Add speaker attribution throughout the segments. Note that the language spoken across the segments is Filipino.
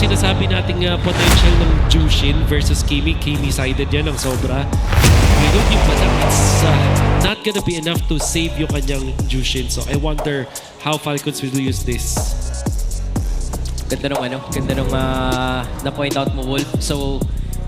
Speaker 1: sinasabi nating potential ng Jushin versus Kimi. Kimi-sided yan ng sobra. Ngayon yung balang, it's not gonna be enough to save yung kanyang Jushin. So I wonder how Falcons will use this.
Speaker 2: Ganda nung na-point out mo, Wolf. So,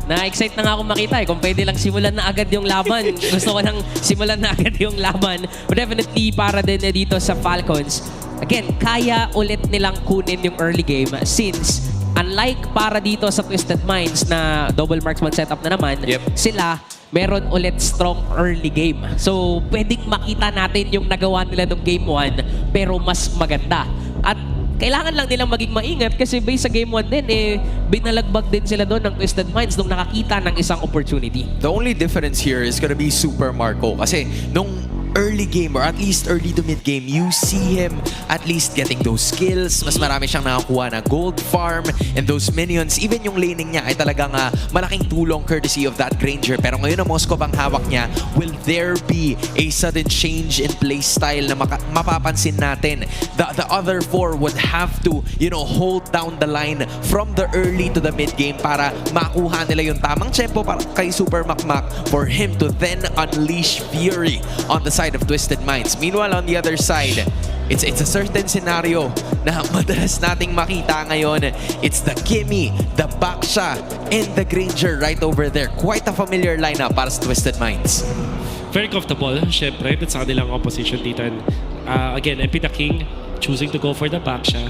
Speaker 2: na-excite na nga akong makita kung pwede lang simulan na agad yung laban. Gusto ko nang simulan na agad yung laban. But definitely para din dito sa Falcons. Again, kaya ulit nilang kunin yung early game since unlike para dito sa Twisted Minds na double marksman setup na naman, sila meron ulit strong early game. So, pwedeng makita natin yung nagawa nila ng Game 1 pero mas maganda. At kailangan lang nilang maging maingat kasi based sa Game 1 din, binalagbag din sila doon ng Twisted Minds nung nakakita ng isang opportunity.
Speaker 3: The only difference here is gonna be Super Marco. Kasi nung early game or at least early to mid game, you see him at least getting those skills. Mas marami siyang nakakuha na gold farm and those minions. Even yung laning niya ay talagang malaking tulong courtesy of that Granger. Pero ngayon ang Moskov ang hawak niya. Will there be a sudden change in playstyle na mapapansin natin? The other four would have to, you know, hold down the line from the early to the mid game para makuha nila yung tamang tempo para kay Super Makmak for him to then unleash fury on the side of Twisted Minds. Meanwhile, on the other side, it's a certain scenario na madalas nating makita ngayon. It's the Kimi, the Baksha, and the Granger right over there. Quite a familiar lineup para sa Twisted Minds.
Speaker 1: Very comfortable, syempre, dun sa kanilang opposition dito. And, again, MP the King choosing to go for the Baksha.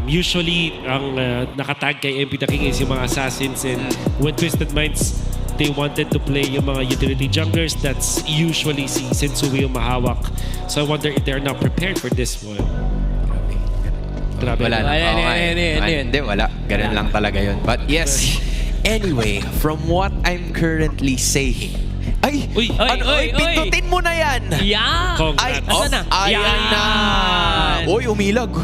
Speaker 1: Usually, ang nakatag kay MP the King is yung mga assassins, and when Twisted Minds they wanted to play yung mga utility junglers, that's usually si Sensui yung mahawak. So I wonder if they're not prepared for this one. Grabe.
Speaker 3: Wala lang. Hindi, wala. Ganun lang talaga yun. But yes, anyway, from what I'm currently saying, pindutin mo na yan!
Speaker 2: Yeah!
Speaker 3: Ay,
Speaker 2: Asa na?
Speaker 3: ayan na! Uy, umilag!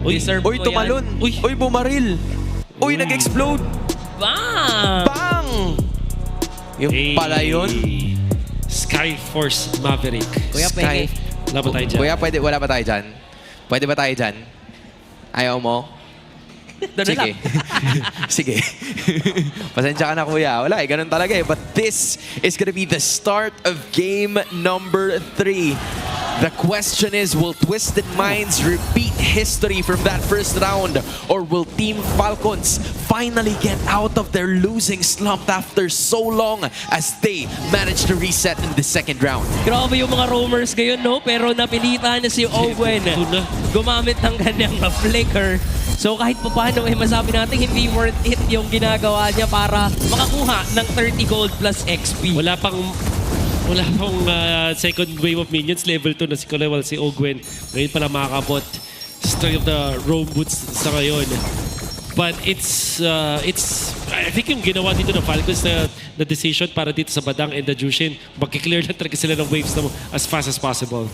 Speaker 3: Uy, tumalon! Uy, bumaril! Uy, nag-explode!
Speaker 2: Bang!
Speaker 3: Bang! Yung pala yun?
Speaker 1: Skyforce Maverick.
Speaker 2: Kuya, pwede.
Speaker 1: Wala ba tayo dyan?
Speaker 3: Kuya, wala ba tayo dyan? Pwede ba tayo dyan? Ayaw mo? Sige. Sige. Pasensya ka na, kuya. Wala ganun talaga But this is gonna be the start of game number 3. The question is, will Twisted Minds repeat history from that first round? Or will Team Falcons finally get out of their losing slump after so long as they manage to reset in the second round?
Speaker 2: Grabe yung mga roamers ngayon, no? Pero napilitan na si Owen gumamit ng kanyang flicker. So kahit pa paano, masabi natin hindi worth it yung ginagawa niya para makakuha ng 30 gold plus XP.
Speaker 1: Wala pang second wave of minions. Level 2 na si Kolewal, si Ogwen. Ngayon pala makakabot. Straight of the roam boots sa ngayon. But it's I think yung ginawa dito ng Falcons na decision para dito sa Badang and the Jushin, magkiklear lang talaga sila ng waves na as fast as possible.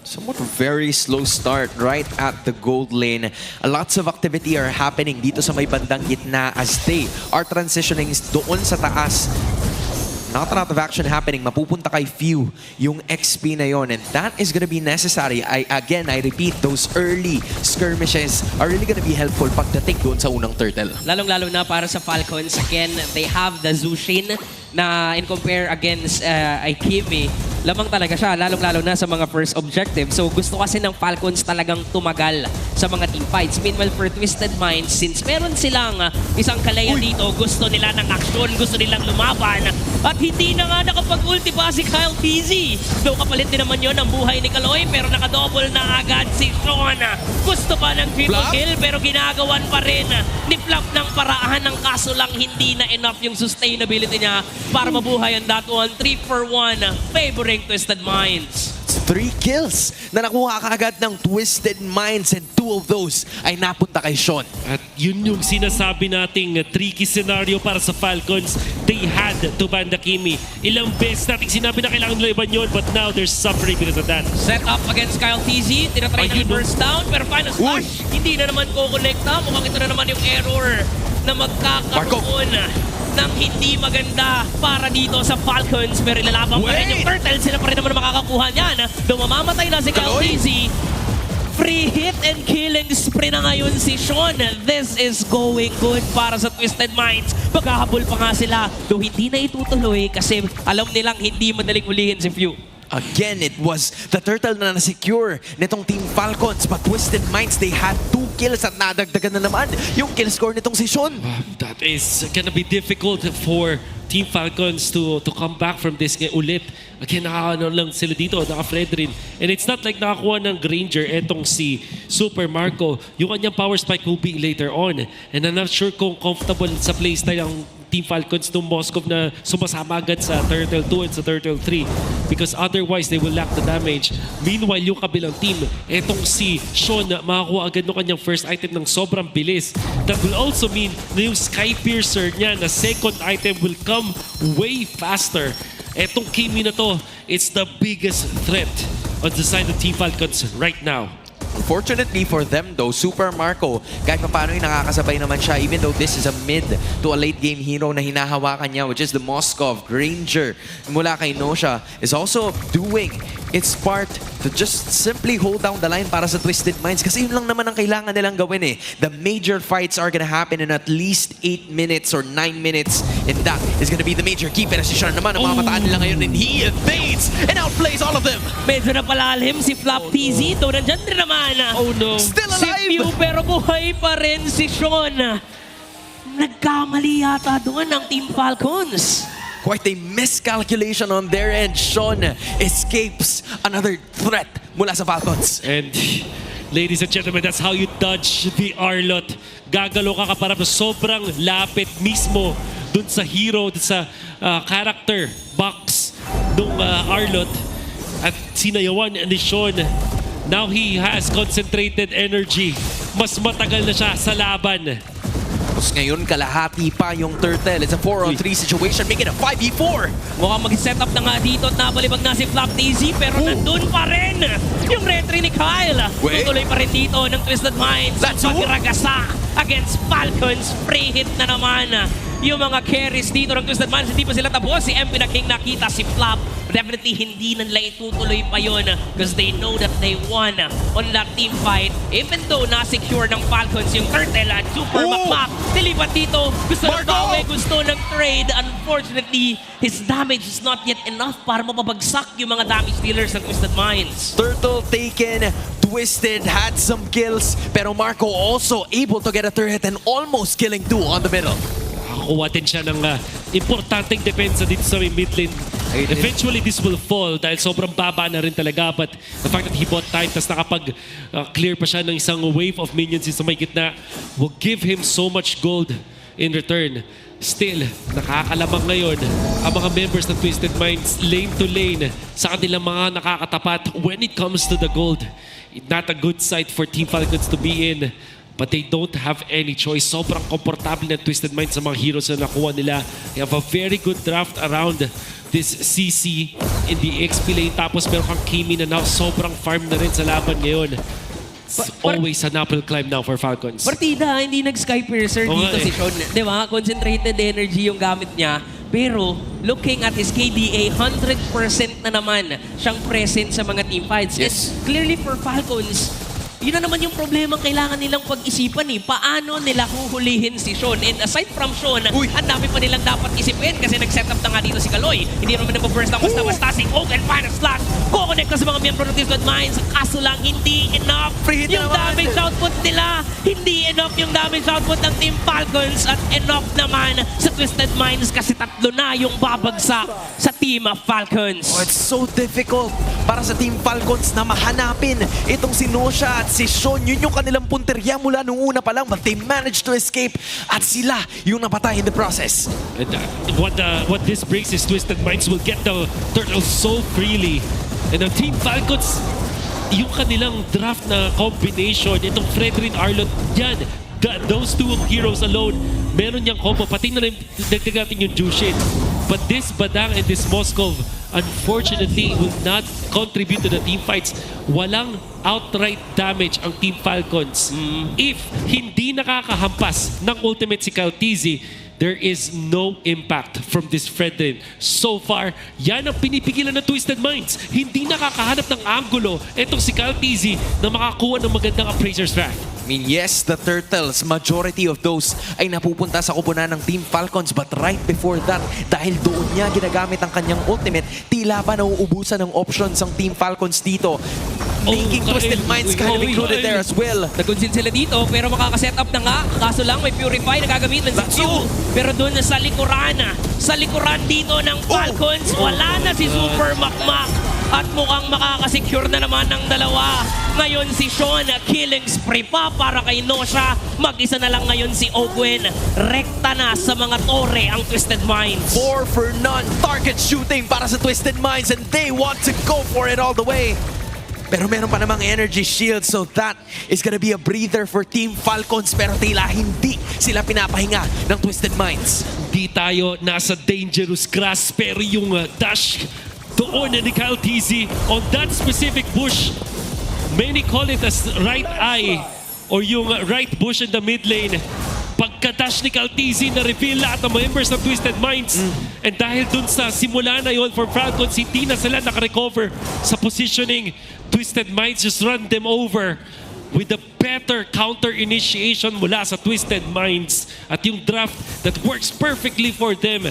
Speaker 3: Somewhat very slow start right at the gold lane. Lots of activity are happening dito sa may bandang gitna as they are transitioning doon sa taas. Not a lot of action happening. Mapupunta kay Few yung XP na yon, and that is gonna be necessary. I repeat, those early skirmishes are really gonna be helpful pagdating doon sa unang turtle.
Speaker 2: Lalong-lalo na para sa Falcons. Again, they have the Zushin na in compare against Kimi, lamang talaga siya, lalong-lalo na sa mga first objective. So gusto kasi ng Falcons talagang tumagal sa mga team fights. Meanwhile for Twisted Minds, since meron silang isang kalaya dito, gusto nila ng aksyon, gusto nilang lumaban. At hindi na nga nakapag-ulti pa si Kyle TZ. Though kapalit din naman yon ang buhay ni Kaloy, pero nakadouble na agad si Sean. Gusto pa ng triple kill, pero ginagawan pa rin ni Flop ng paraan. Ng kaso lang hindi na enough yung sustainability niya para mabuhay ang that one. 3 for 1 favoring Twisted Minds.
Speaker 3: 3 kills na nakuha kaagad ng Twisted Minds, and 2 of those ay napunta kay Sean.
Speaker 1: At yun yung sinasabi nating tricky scenario para sa Falcons. They had to ban the Kimi. Ilang beses nating sinabi na kailangan nila iban yun, but now they're suffering because of that.
Speaker 2: Set up against Kyle TZ. Tinatry na burst down, pero final slash. Hindi na naman kukonekta. Mukhang ito na naman yung error na magkakaroon ng hindi maganda para dito sa Falcons. Pero ilalaban pa rin yung Turtles. Sila pa rin naman makakakuha niyan. Though mamamatay na si Kyle TZ. Free hit and killing spree na ngayon si Sean. This is going good para sa Twisted Minds. Maghahabol pa nga sila, though hindi na itutuloy kasi alam nilang hindi madaling ulihin si Few.
Speaker 3: Again, it was the turtle na na-secure nitong Team Falcons. But Twisted Minds, they had 2 kills at nadagdagan na naman yung kill score nitong si Sean.
Speaker 1: That is gonna be difficult for Team Falcons to come back from this ulit. Again, nakakaano lang sila dito, naka-Fred rin. And it's not like nakakuha ng Granger etong si Super Marco. Yung kanyang power spike will be later on. And I'm not sure kung comfortable sa playstyle ang Team Falcons ng Moscow na sumasama agad sa Turtle 2 and sa Turtle 3 because otherwise they will lack the damage. Meanwhile, yung kabilang team, etong si Sean makakuha agad ng kanyang first item ng sobrang bilis. That will also mean na yung Sky Piercer niya na second item will come way faster. Etong Kimi na to, it's the biggest threat on the side of Team Falcons right now.
Speaker 3: Unfortunately for them though, Super Marco, kahit pa paano nakakasabay naman siya, even though this is a mid to a late game hero na hinahawakan niya, which is the Moskov. Granger mula kay Nosha is also doing its part to just simply hold down the line para sa Twisted Minds kasi yun lang naman ang kailangan nilang gawin eh. The major fights are gonna happen in at least 8 minutes or 9 minutes and that is gonna be the major key. Pero si Sean naman, ang mamataan nila ngayon and he evades and outplays all of them.
Speaker 2: Medyo napalalim si Flop TZ, though nandyan rin naman.
Speaker 1: Oh no.
Speaker 3: Still
Speaker 2: Si
Speaker 3: alive!
Speaker 2: Few pero buhay pa rin si Sean. Nagkamali yata doon ang Team Falcons.
Speaker 3: Quite a miscalculation on their end. Sean escapes another threat mula sa Falcons.
Speaker 1: And ladies and gentlemen, that's how you dodge the Arlot. Gagalo ka para sobrang lapit mismo dun sa hero, dun sa character box ng Arlot. At sinayawan ni Sean. Now he has concentrated energy. Mas matagal na siya sa laban.
Speaker 3: Tapos ngayon, kalahati pa yung Turtle. It's a 4-on-3 situation, make it a 5v4.
Speaker 2: Mukhang mag-set up na nga dito at nabalibag na si Flop TZ pero nandun pa rin yung retry ni Kyle.
Speaker 3: Wait.
Speaker 2: Tutuloy pa rin dito ng Twisted Minds.
Speaker 3: That's all?
Speaker 2: Pagragasa against Falcons. Free hit na naman yung mga carries dito ng Twisted Minds. Hindi pa sila tapos. Si MP na King nakita si Flop. Definitely hindi na nila itutuloy pa yun because they know that they won on that team fight. Even though na-secure ng Falcons yung Turtle at Super Makmak. Nilipat dito. Gusto ng Bawe, gusto ng trade. Unfortunately, his damage is not yet enough para mapabagsak yung mga damage dealers ng Twisted Minds.
Speaker 3: Turtle taken, Twisted had some kills, pero Marco also able to get a third hit and almost killing 2 on the middle.
Speaker 1: Nakakuha din siya ng importanteng depensa dito sa mid lane. Eventually, this will fall dahil sobrang baba na rin talaga. But the fact that he bought time, tas nakapag-clear pa siya ng isang wave of minions sa may gitna will give him so much gold in return. Still, nakakalamang ngayon ang mga members ng Twisted Minds lane to lane sa kanilang mga nakakatapat when it comes to the gold. Not a good sight for Team Falcons to be in. But they don't have any choice. Sobrang komportable na Twisted Minds sa mga heroes na nakuha nila. They have a very good draft around this CC in the XP lane. Tapos meron kang Kimi na now sobrang farm na rin sa laban ngayon. It's always an uphill climb now for Falcons.
Speaker 2: Partida, hindi nag-Sky Piercer dito si Sean. Di ba? Concentrated energy yung gamit niya. Pero, looking at his KDA, 100% na naman siyang present sa mga team fights.
Speaker 3: Yes.
Speaker 2: And clearly for Falcons, yun na naman yung problema kailangan nilang pag-isipan eh. Paano nila huhulihin si Sean? And aside from Sean, ang dami pa nilang dapat isipin kasi nag-set up na nga dito si Kaloy. Hindi naman nag-burst ang basta-basta si Oak and Final Slash. Kukonect na sa mga miyembro ng Twisted Minds. Kaso lang, hindi enough. Yung damage output nila. Hindi enough yung damage output ng Team Falcons. At enough naman sa Twisted Minds kasi 3 na yung babagsak sa Team Falcons.
Speaker 3: Oh, it's so difficult para sa Team Falcons na mahanapin itong si Nosha at si Sean. Yun yung kanilang punteriya mula nung una pa lang, but they managed to escape at sila yung napatay in the process.
Speaker 1: And, what this brings is Twisted Minds will get the turtle so freely. And ang Team Falcons, yung kanilang draft na combination, itong Fredrin Arlot, yan, those 2 heroes alone, meron niyang combo. Pati na rin nagdag natin yung Jushin. But this Badang and this Moskov, unfortunately, will not contribute to the team fights. Walang outright damage ang Team Falcons. If hindi nakakahampas ng ultimate si Kaltizi, there is no impact from this Fredrin. So far, yan ang pinipigilan ng Twisted Minds. Hindi nakakahanap ng angulo itong si Calteezy na makakuha ng magandang Appraiser's Wrath.
Speaker 3: I mean, yes, the Turtles, majority of those ay napupunta sa kupunan ng Team Falcons, but right before that, dahil doon niya ginagamit ang kanyang ultimate, tila pa nauubusan ng options ang Team Falcons dito, making Twisted Minds kind of included there as well.
Speaker 2: Nagunsin sila dito, pero makakaset up na nga. Kaso lang, may Purify na gagamitin si Q. Pero doon sa likuran dito ng Falcons, wala na si Super Makmak. At mukhang makakasecure na naman ng dalawa. Ngayon si Sean, killing spree pa para kay Nosha. Mag-isa na lang ngayon si Ogwen. Rekta na sa mga tore ang Twisted Minds.
Speaker 3: 4 for none, target shooting para sa Twisted Minds, and they want to go for it all the way. Pero meron pa namang energy shield, so that is gonna be a breather for Team Falcons. Pero tila hindi sila pinapahinga ng Twisted Minds.
Speaker 1: Di tayo nasa dangerous grass, pero yung dash doon ni Calteezy on that specific bush, many call it as right eye or yung right bush in the mid lane. Pagka-dash ni Calteezy, na-reveal lahat ng members ng Twisted Minds. And dahil dun sa simula na yon for Falcons, hindi na sila nakarecover sa positioning. Twisted Minds just run them over with a better counter initiation mula sa Twisted Minds. At yung draft that works perfectly for them.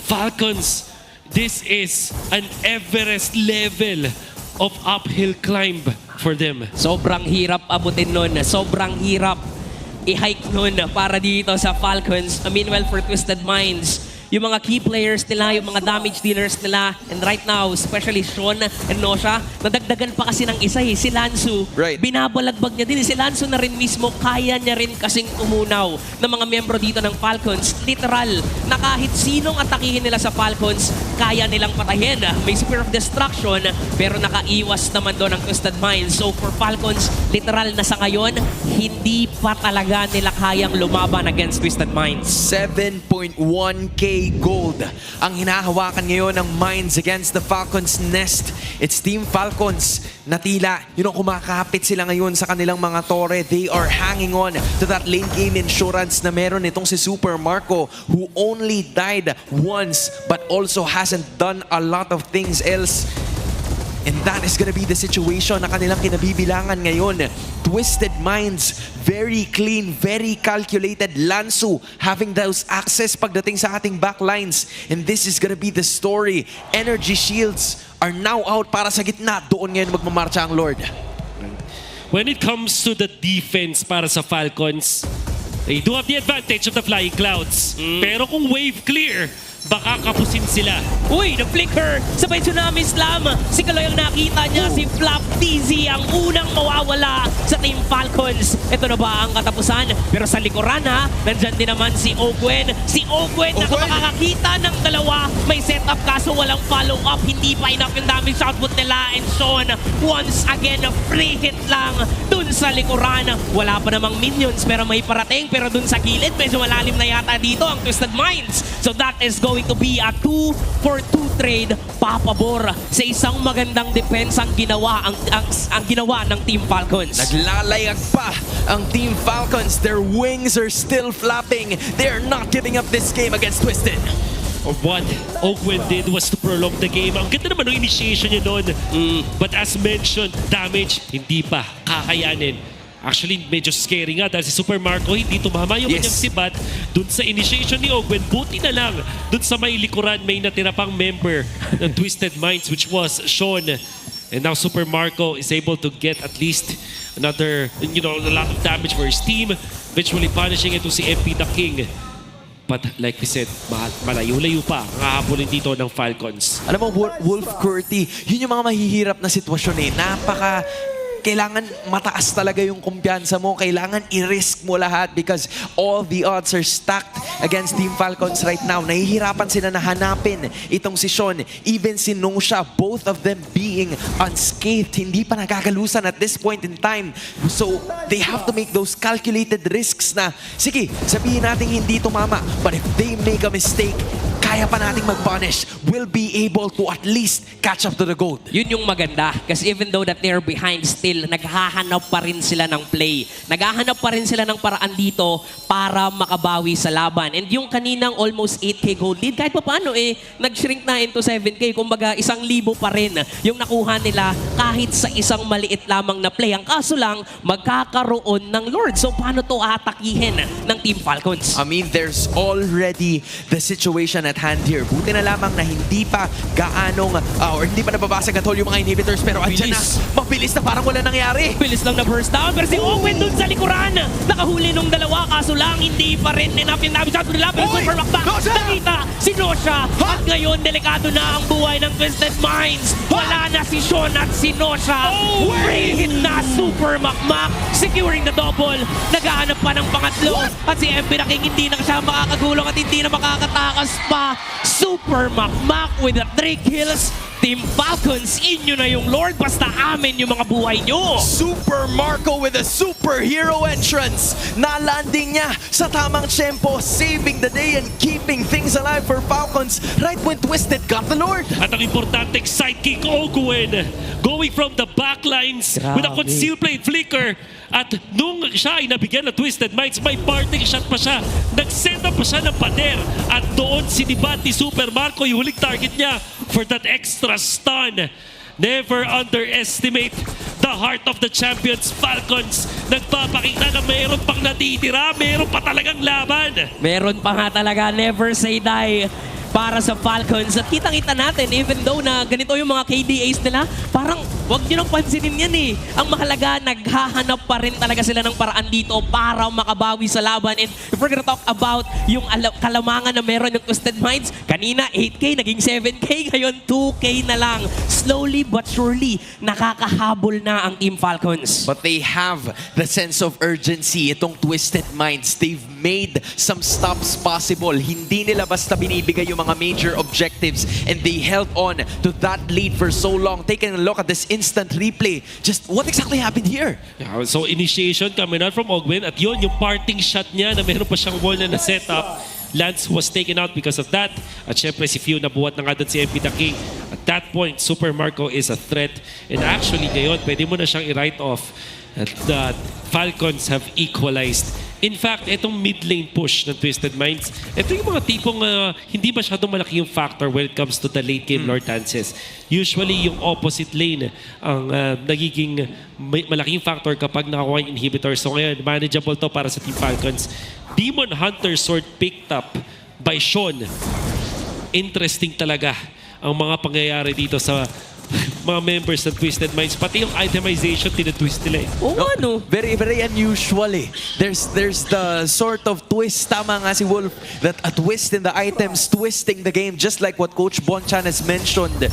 Speaker 1: Falcons, this is an Everest level of uphill climb for them.
Speaker 2: Sobrang hirap abutin nun. Sobrang hirap i-hike nun para dito sa Falcons. Meanwhile, for Twisted Minds, yung mga key players nila, yung mga damage dealers nila, and right now, especially Sean and Nosha, nadagdagan pa kasi ng isa si Lansu.
Speaker 3: Right.
Speaker 2: Binabalagbag niya din. Si Lansu na rin mismo, kaya niya rin kasing umunaw ng mga miyembro dito ng Falcons. Literal, na kahit sinong atakihin nila sa Falcons, kaya nilang patayin. May Spear of Destruction, pero nakaiwas naman doon ang Twisted Minds. So for Falcons, literal na sa ngayon, hindi pa talaga nila kayang lumaban against Twisted Minds.
Speaker 3: 7.1k gold ang hinahawakan ngayon ng Minds against the Falcons nest. It's Team Falcons na tila, kumakapit sila ngayon sa kanilang mga tore. They are hanging on to that lane game insurance na meron itong si Super Marco, who only died once but also hasn't done a lot of things else. And that is gonna be the situation na kanilang kinabibilangan ngayon. Twisted Minds, very clean, very calculated. Lansu having those access pagdating sa ating backlines. And this is gonna be the story. Energy shields are now out para sa gitna. Doon ngayon magmamarcha ang Lord.
Speaker 1: When it comes to the defense para sa Falcons, they do have the advantage of the flying clouds. Pero kung wave clear, baka kapusin sila.
Speaker 2: Uy, na-flicker! Sabay Tsunami Slam! Si Kaloy ang nakita niya, si Flapteezy ang unang mawawala sa Team Falcons. Ito na ba ang katapusan? Pero sa likuran nandyan din naman si Ogwen. Si Ogwen na makakakita ng dalawa. May setup kaso walang follow-up. Hindi pa enough yung damage output nila. And Sean, once again, free hit lang dun sa likuran. Wala pa namang minions pero may parating. Pero dun sa gilid, medyo malalim na yata dito ang Twisted Minds. So that is going to be a 2-for-2 trade papabor sa isang magandang defense ang ginawa ang ginawa ng Team Falcons.
Speaker 3: Naglalayag pa ang Team Falcons. Their wings are still flapping. They're not giving up this game against Twisted.
Speaker 1: What Ogwen did was to prolong the game. Ang ganda naman ng initiation niya doon. But as mentioned, damage, hindi pa kakayanin. Actually, medyo scary nga dahil si Super Marco hindi tumama yung kanyang sibat dun sa initiation ni Ogwen. Buti na lang dun sa may likuran may natira pang member ng Twisted Minds, which was Sean. And now Super Marco is able to get at least another, a lot of damage for his team, eventually punishing ito si MP the King. But like we said, malayo-layo pa ang hahabulin dito ng Falcons.
Speaker 3: Alam mo, Wolf Curti, yun yung mga mahihirap na sitwasyon kailangan mataas talaga yung kumpiyansa mo. Kailangan i-risk mo lahat because all the odds are stacked against Team Falcons right now. Nahihirapan sila na hanapin itong si Sean. Even si Nosha, both of them being unscathed. Hindi pa nagagalusan at this point in time. So, they have to make those calculated risks na, sige, sabihin natin hindi tumama. But if they make a mistake, kaya pa nating mag-punish, will be able to at least catch up to the gold.
Speaker 2: Yun yung maganda. Kasi even though that they're behind still, naghahanap pa rin sila ng play. Naghahanap pa rin sila ng paraan dito para makabawi sa laban. And yung kaninang almost 8K gold lead, kahit pa paano nag-shrink na into 7K. Kumbaga, 1,000 pa rin yung nakuha nila kahit sa isang maliit lamang na play. Ang kaso lang, magkakaroon ng Lord. So paano to atakihin ng Team Falcons?
Speaker 3: I mean, there's already the situation at hand here. Buti na lamang na hindi pa gaanong, or hindi pa nababasag at all yung mga inhibitors, pero andyan na, mabilis na parang wala nangyari.
Speaker 2: Bilis lang na burst down, pero si Owen dun sa likuran. Nakahuli nung dalawa, kaso lang hindi pa rin enough yung nabi sa nila. Pero
Speaker 3: Oy!
Speaker 2: super makback,
Speaker 3: Nosha!
Speaker 2: nakita si Nosha. At ngayon, delikado na ang buhay ng Twisted Minds. Wala na si Sean at si Nosha. Free hit na super makmak, securing the double. Nagahanap pa ng pangatlo. At si MP na King hindi na siya makakagulong at hindi na makakatakas pa. Super makmak with the 3 kills. Team Falcons, inyo na yung Lord, basta amin yung mga buhay nyo.
Speaker 3: Super Marco with a superhero entrance. Nalanding niya sa tamang tempo, saving the day and keeping things alive for Falcons right when Twisted got the Lord.
Speaker 1: At ang importanteng sidekick, Ogwen, going from the backlines with a
Speaker 2: Grabe.
Speaker 1: concealed blade flicker. At nung siya ay nabigyan ng Twisted Minds, may parting shot pa siya. Nag-set up pa siya ng pader. At doon sinibat ni Super Marco yung huling target niya for that extra stun. Never underestimate the heart of the champions, Falcons. Nagpapakita na mayroon pang natitira, mayroon pa talagang laban.
Speaker 2: Meron pa nga talaga, never say die para sa Falcons. At kitang-kita natin, even though na ganito yung mga KDAs nila, parang wag nyo nang pansinin yan Ang mahalaga, naghahanap pa rin talaga sila ng paraan dito para makabawi sa laban. And if we're gonna talk about yung kalamangan na meron yung Twisted Minds, kanina 8K, naging 7K, ngayon 2K na lang. Slowly but surely, nakakahabol na ang Team Falcons.
Speaker 3: But they have the sense of urgency. Itong Twisted Minds, they've made some stops possible. Hindi nila basta binibigay yung mga major objectives and they held on to that lead for so long. Taking a look at this instant replay, just what exactly happened here?
Speaker 1: Yeah, so initiation coming out from Ogwen at yun yung parting shot niya na meron pa siyang wall na na-setup. Lance was taken out because of that. At syempre si Few nabuhat na nga doon si MP the King. At that point, Super Marco is a threat. And actually ngayon, pwede mo na siyang i-write off that Falcons have equalized. In fact, itong mid lane push ng Twisted Minds, ito yung mga tipong hindi masyadong malaki yung factor when it comes to the late game Lord dances. Usually, yung opposite lane ang nagiging malaking factor kapag nakakuha yung inhibitor. So ngayon, manageable to para sa Team Falcons. Demon Hunter Sword picked up by Sean. Interesting talaga ang mga pangyayari dito sa mga members ng Twisted Minds. Pati yung itemization, tinatwist nila
Speaker 2: ano?
Speaker 3: Very, very unusual There's the sort of twist, tama nga si Wolf, that a twist in the items, twisting the game, just like what Coach Bonchan has mentioned.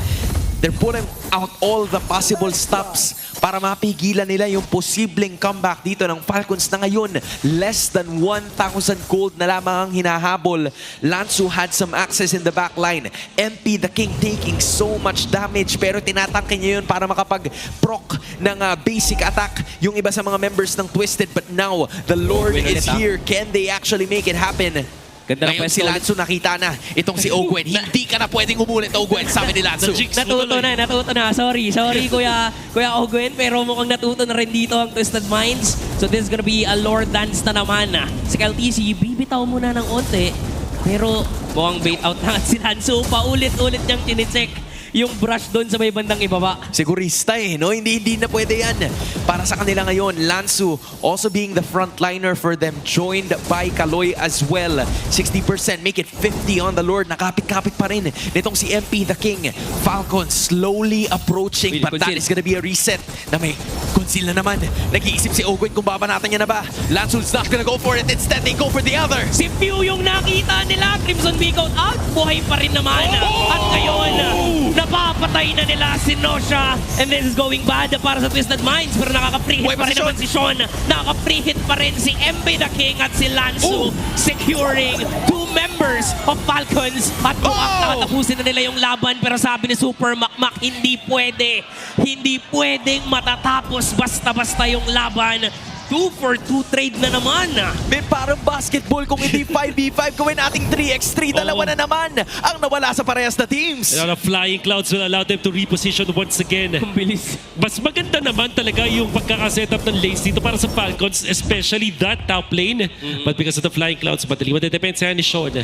Speaker 3: They're putting out all the possible stops para mapigilan nila yung posibleng comeback dito ng Falcons na ngayon. Less than 1,000 gold na lamang ang hinahabol. Lansu had some access in the back line. MP the King taking so much damage pero tinatangke niya yun para makapag-proc ng basic attack yung iba sa mga members ng Twisted. But now, the Lord is here. Can they actually make it happen?
Speaker 2: Ganda ng
Speaker 3: Ngayon
Speaker 2: pwesto
Speaker 3: si Lansu nakita na itong si Ogwen. Hindi ka na pwedeng umulit, Ogwen, sabi ni Lansu.
Speaker 2: Natuto na. Sorry, Kuya Ogwen, pero mukhang natuto na rin dito ang Twisted Minds. So this is gonna be a Lord dance na naman. Si KLTC, bibitaw muna ng onte, pero mukhang bait out na si Lansu. Paulit-ulit niyang chinecheck yung brush doon sa may bandang ibaba.
Speaker 3: Sigurista no? Hindi na pwede yan. Para sa kanila ngayon, Lansu also being the frontliner for them, joined by Kaloy as well. 60%, make it 50 on the Lord. Nakapit-kapit pa rin nitong si MP the King. Falcons slowly approaching, but that is gonna be a reset na may conceal na naman. Nag-iisip si Ogwen kung babanatan niya na ba. Lansu's not gonna go for it. Instead, they go for the other.
Speaker 2: Si Pew yung nakita nila. Crimson Beak out. Buhay pa rin naman. At ngayon, napapatay na nila si Nosha. And this is going bad para sa Twisted Minds. Pero nakaka-free hit pa rin naman si Sean. Nakaka-free hit pa rin si MP the King at si Lansu. Securing 2 members of Falcons. At tapusin na nila yung laban. Pero sabi ni Super Makmak, hindi pwede. Hindi pwedeng matatapos basta-basta yung laban. 2-for-2 trade na naman.
Speaker 3: May parang basketball kung hindi 5v5 gawin nating 3x3. Dalawa na naman ang nawala sa parehas na teams.
Speaker 1: And the flying clouds will allow them to reposition once again.
Speaker 2: Ang bilis.
Speaker 1: Mas maganda naman talaga yung pagkakasetup ng lanes dito para sa Falcons, especially that top lane. But because of the flying clouds, madali madedepensahan ni Sean.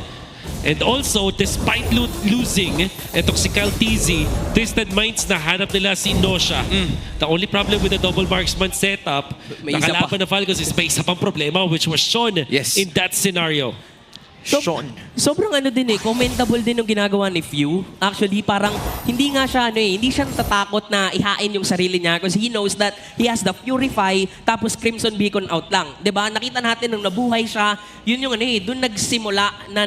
Speaker 1: And also, despite losing etong si Kyle TZ, Twisted Minds na hanap nila si Nosha. The only problem with the double marksman setup,
Speaker 2: May isa
Speaker 1: nakalaban na Falcons is may isa pang problema, which was Sean
Speaker 3: Yes.
Speaker 1: in that scenario.
Speaker 3: Sean.
Speaker 2: Sobrang commendable din yung ginagawa ni Few. Actually, parang hindi nga siya, hindi siya natatakot na ihain yung sarili niya because he knows that he has the Purify tapos Crimson Beacon out lang. 'Di ba? Nakita natin nung nabuhay siya, yun yung doon nagsimula na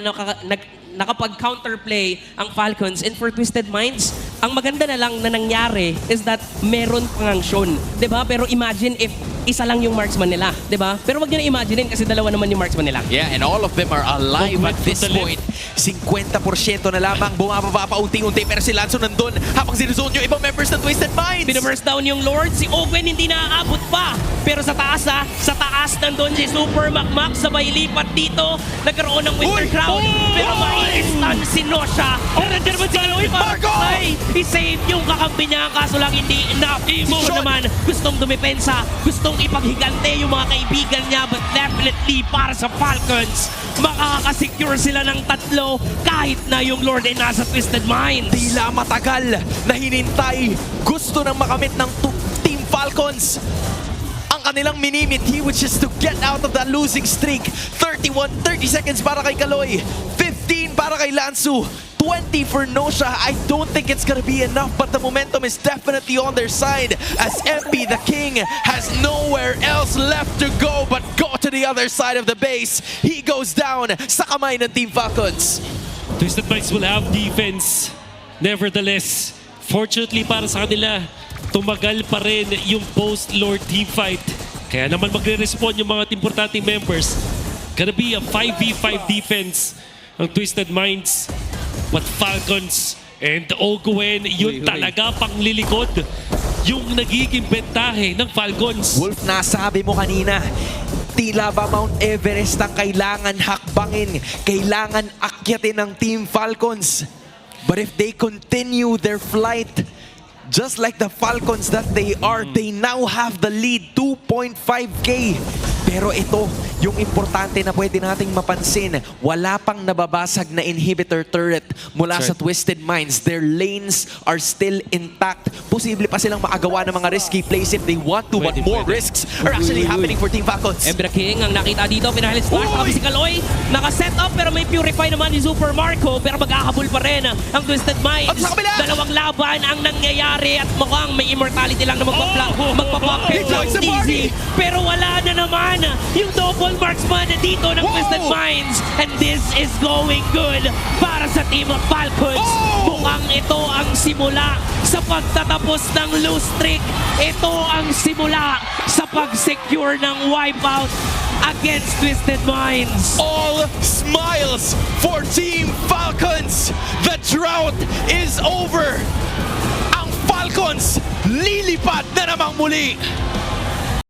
Speaker 2: nakapag-counterplay ang Falcons. And for Twisted Minds, ang maganda na lang na nangyari is that meron pang Sean. 'Di ba? Pero imagine if isa lang yung marksman nila, 'di ba? Pero wag niyo na imagine kasi dalawa naman yung marksman nila.
Speaker 3: Yeah, and all of them are alive at this point. 50% na lamang bumababa pa unti-unti pero si Lanzo nandun habang sinuzon yung ibang members ng Twisted Minds.
Speaker 2: Pinaburst down yung Lord, si Owen hindi naaabot pa. Pero sa taas sa taas nandun si Super Makmak sabay lipat dito. Nagkaroon ng Winter Crown. Pero mai-stun si Nosha. Pero nandiyan naman si Aloy para i-save yung kakampi niya. Kaso lang hindi enough. Imo naman gustong dumepensa, gustong ipaghigante yung mga kaibigan niya. But definitely para sa Falcons, makakasecure sila ng tatlo kahit na yung Lord ay nasa Twisted Minds.
Speaker 3: Tila matagal na hinintay. Gusto nang makamit ng Team Falcons ang kanilang minimiti, which is to get out of that losing streak. 30 seconds para kay Kaloy, 15 para kay Lansu, 20 for Nosha. I don't think it's gonna be enough, but the momentum is definitely on their side as MP the King has nowhere else left to go but go to the other side of the base. He goes down sa kamay ng Team Falcons.
Speaker 1: Twisted Minds will have defense. Nevertheless, fortunately para sa kanila, tumagal pa rin yung post-Lord team fight. Kaya naman magre-respond yung mga importanteng members. Gonna be a 5v5 defense ng Twisted Minds. But Falcons and Ogwen, yun talaga pang lilikod. Yung nagiging bentahe ng Falcons.
Speaker 3: Wolf, nasabi mo kanina, tila ba Mount Everest ang kailangan hakbangin, kailangan akyatin ng Team Falcons. But if they continue their flight, just like the Falcons that they are, they now have the lead, 2.5k. Pero ito, yung importante na pwede nating mapansin, wala pang nababasag na inhibitor turret mula sa Twisted Minds. Their lanes are still intact. Posible pa silang makagawa ng mga risky plays if they want to, but more risks are actually happening for Team Falcons.
Speaker 2: Embra King ang nakita dito, pinahalis flash, tapos si Kaloy, naka-set up pero may Purify naman ni Super Marco, pero mag-ahabol pa rin ang Twisted Minds. Dalawang laban ang nangyayari at mukhang may immortality lang na magpa-block easy. Pero wala na naman yung double marksman dito ng Twisted Minds. And this is going good para sa Team of Falcons. Mukhang ito ang simula sa pagtatapos ng lose streak. Ito ang simula sa pag-secure ng wipeout against Twisted Minds.
Speaker 3: All smiles for Team Falcons. The drought is over. Ang Falcons lilipad na namang muli.